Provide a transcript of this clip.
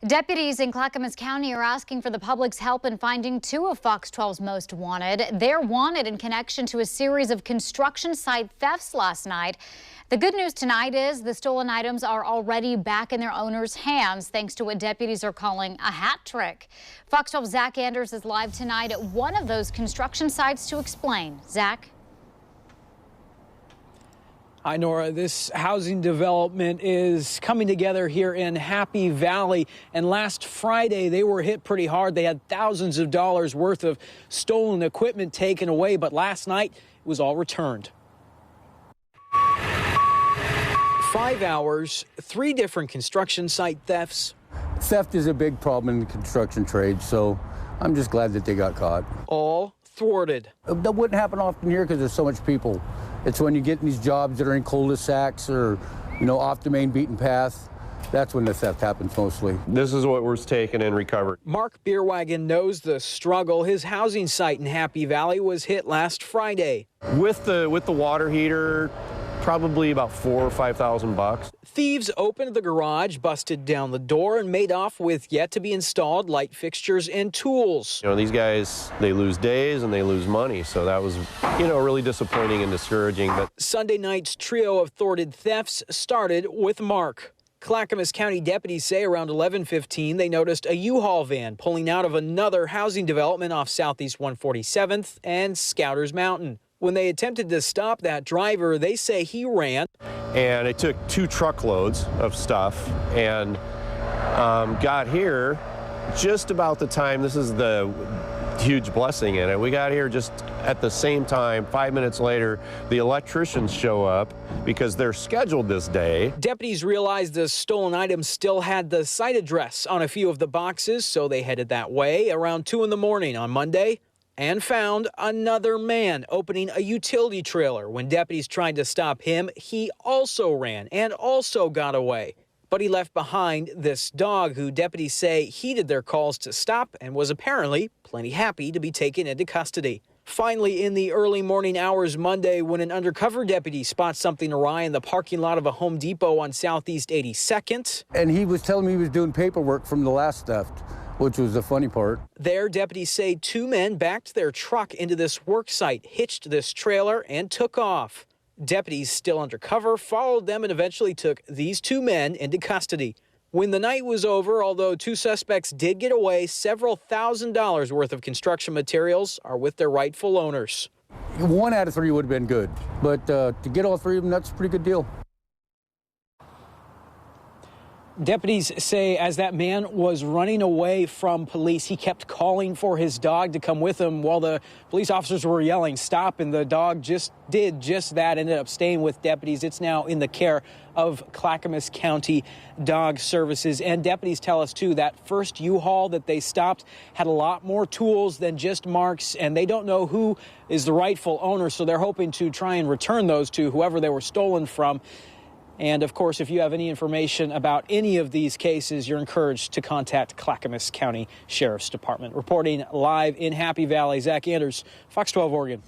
Deputies in Clackamas County are asking for the public's help in finding two of Fox 12's most wanted. They're wanted in connection to a series of construction site thefts last night. The good news tonight is the stolen items are already back in their owners' hands, thanks to what deputies are calling a hat trick. Fox 12's Zach Anders is live tonight at one of those construction sites to explain. Zach? Hi, Nora. This housing development is coming together here in Happy Valley. And last Friday, they were hit pretty hard. They had thousands of dollars worth of stolen equipment taken away. But last night, it was all returned. 5 hours, 3 different construction site thefts. Theft is a big problem in the construction trade, so I'm just glad that they got caught. All thwarted. That wouldn't happen often here because there's so much people. It's when you get in these jobs that are in cul-de-sacs or, off the main beaten path. That's when the theft happens mostly. This is what was taken and recovered. Mark Beerwagen knows the struggle. His housing site in Happy Valley was hit last Friday. With the water heater, probably about $4,000 or $5,000. Thieves opened the garage, busted down the door, and made off with yet to be installed light fixtures and tools. These guys, they lose days and they lose money, so that was, really disappointing and discouraging. But Sunday night's trio of thwarted thefts started with Mark. Clackamas County deputies say around 11:15 they noticed a U-Haul van pulling out of another housing development off Southeast 147th and Scouters Mountain. When they attempted to stop that driver, they say he ran. And it took 2 truckloads of stuff and got here just about the time, this is the huge blessing in it, we got here just at the same time. 5 minutes later, the electricians show up because they're scheduled this day. Deputies realized the stolen items still had the site address on a few of the boxes, so they headed that way around 2 in the morning on Monday. And found another man opening a utility trailer. When deputies tried to stop him, he also ran and also got away. But he left behind this dog who deputies say heeded their calls to stop and was apparently plenty happy to be taken into custody. Finally, in the early morning hours Monday, when an undercover deputy spots something awry in the parking lot of a Home Depot on Southeast 82nd. And he was telling me he was doing paperwork from the last theft, which was the funny part. There, deputies say 2 men backed their truck into this work site, hitched this trailer, and took off. Deputies, still undercover, followed them and eventually took these 2 men into custody. When the night was over, although 2 suspects did get away, several $1,000s worth of construction materials are with their rightful owners. 1 out of 3 would have been good, but to get all 3 of them, that's a pretty good deal. Deputies say as that man was running away from police, he kept calling for his dog to come with him while the police officers were yelling, "Stop," and the dog did just that, ended up staying with deputies. It's now in the care of Clackamas County Dog Services. And deputies tell us, too, that first U-Haul that they stopped had a lot more tools than just Mark's, and they don't know who is the rightful owner, so they're hoping to try and return those to whoever they were stolen from. And, of course, if you have any information about any of these cases, you're encouraged to contact Clackamas County Sheriff's Department. Reporting live in Happy Valley, Zach Anders, Fox 12 Oregon.